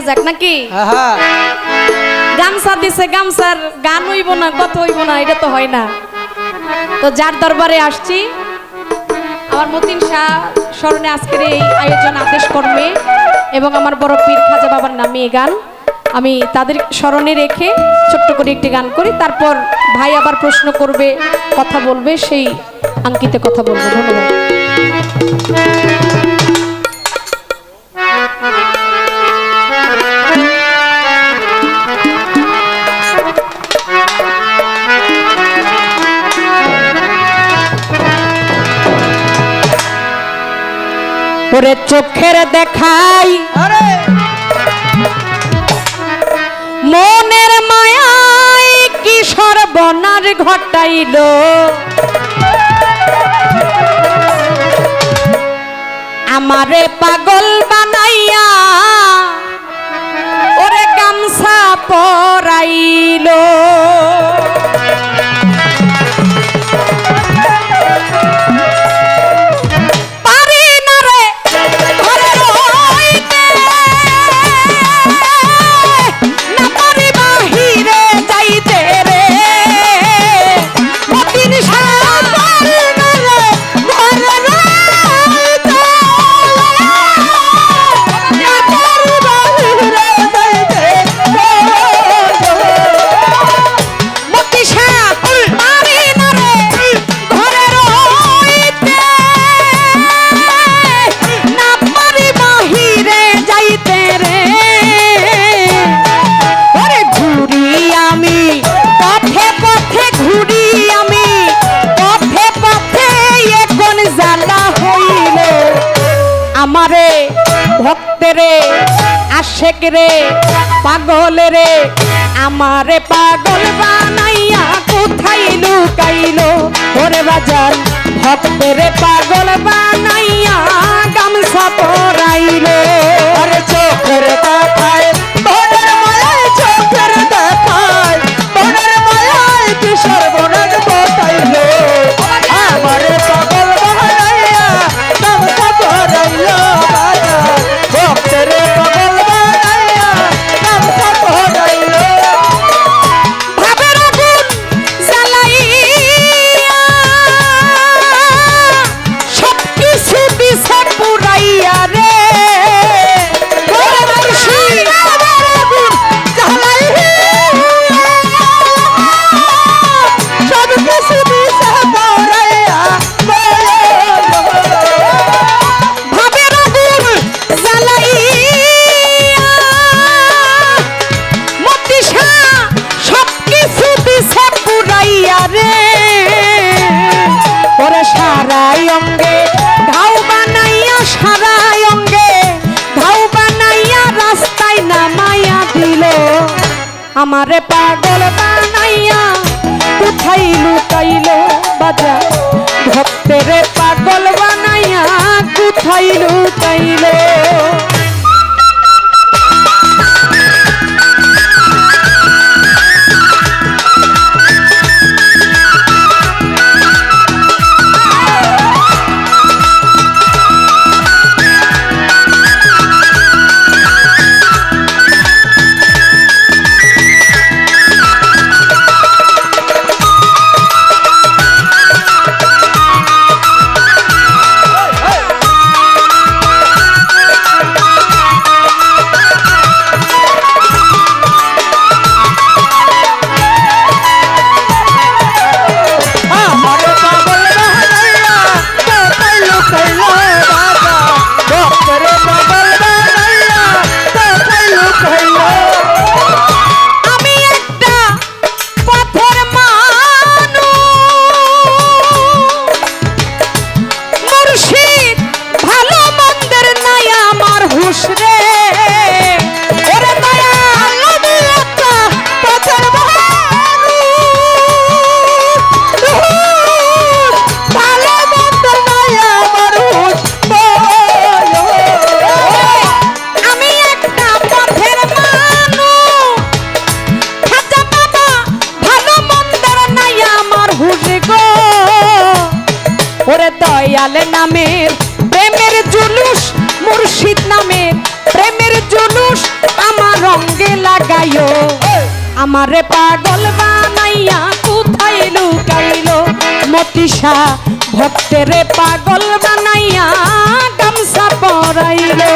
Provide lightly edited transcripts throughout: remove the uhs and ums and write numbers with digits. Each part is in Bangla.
যাক নাকি গামছা দিছে গামছার গান হইব না কত হইব না এটা তো হয় না। তো যার দরবারে আসছি আমার মতিন শাহ স্মরণে আজকের এই আয়োজন আদেশ কর্মে এবং আমার বড় পীর খাজা বাবার নামে এই গান আমি তাদের স্মরণে রেখে ছোট্ট করে একটি গান করি, তারপর ভাই আবার প্রশ্ন করবে কথা বলবে, সেই আঙ্কিতে কথা বলবো। ধন্যবাদ। ওরে চোখের দেখাই মনের মায়াই কি সর্বনাশ ঘটাইল, আমারে পাগল বানাইয়া ওরে গামছা পরাইল। আমারে ভক্তেরে আশেক রে পাগল রে আমারে পাগল বানাইয়া কোথায় লুকাইলো, ওরে বাজার ভক্তেরে পাগল বানাইয়া গামছা পরাইলো। আরে চোখের দেখায় মনের মায়ায় চোখের দেখায় মনের মায়ায় কি সর্বনাশ ঘটাইলো, আমারে পাগল বানাইয়া গামছা পরাইলো। আমারে পাগল বানাইয়া কোথায় লুকাইলো, বাজা ভক্তেরে পাগল বানাইয়া কোথায় লুকাইলো। ওরে দয়াল নামের প্রেমের জুলুস, মুর্শিদ নামের প্রেমের জুলুস আমারে পাগল বানাইয়া কোথায় লুকাইলো মতিশা ভক্তেরে পাগল বানাইয়া গামছা পরাইলো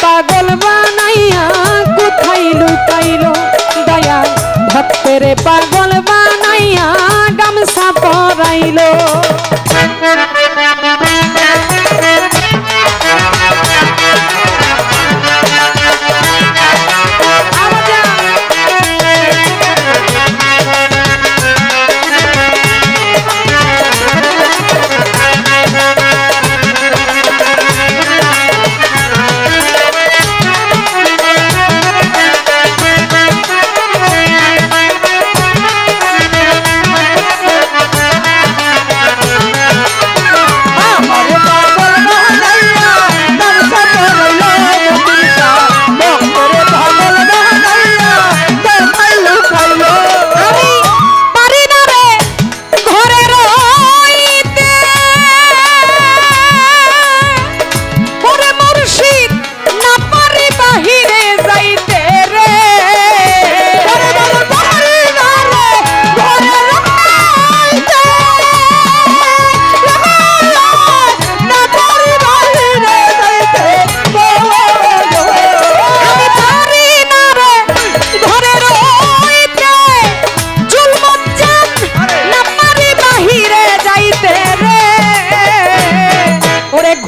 পাগল বানাইয়া কোথায় লুকাইলো দয়া ভক্তেরে পাগল বানাইয়া গামছা পরাইলো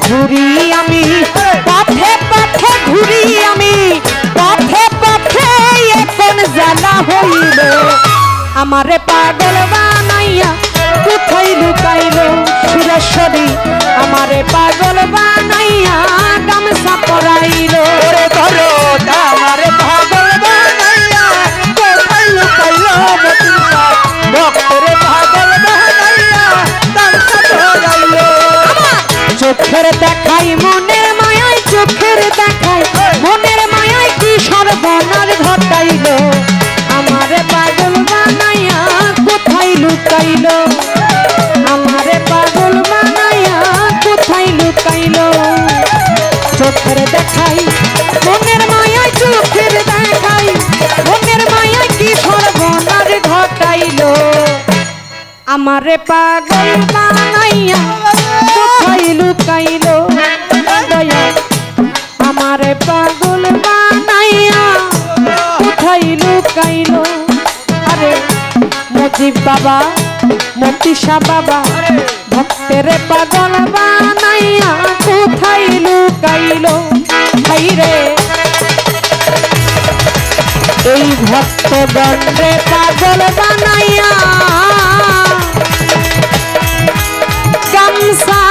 ঘুরি আমি পথে পথে ঘুরি আমি পথে পথে এখন জ্বালা হইল আমারে পাগল বানাইয়া কোথায় লুকাইলো সুরেশ্বরী আমারে পাগল বানাইয়া গামছা পরাইলো ওরে ধরো আমারে পাগল বানাইয়া কোথায় লুকাইলো মতিশা ভক্তরে পাগল বানাইয়া গামছা পরাইলো চোখের দেখাই মনের মায়ায় চোখের দেখাই মনের মায়ায় কি সর্বনাশ ঘটাইলো আমারে পাগল বানাইয়া কোথায় লুকাইলো আমারে পাগল বানাইয়া কোথায় লুকাইলো চোখের দেখাই মনের মায়ায় চোখের দেখাই মনের মায়ায় কি সর্বনাশ ঘটাইলো আমারে পাগল বানাইয়া কোথায় লুকাইলো দয়া আমারে পাগল বানাইয়া কোথায় লুকাইলো আরে মুজিব বাবা মতিশা বাবা ভক্তেরে পাগল বানাইয়া কোথায় লুকাইলো ভাই রে এই ভক্তগণরে পাগল বানাইয়া গামছা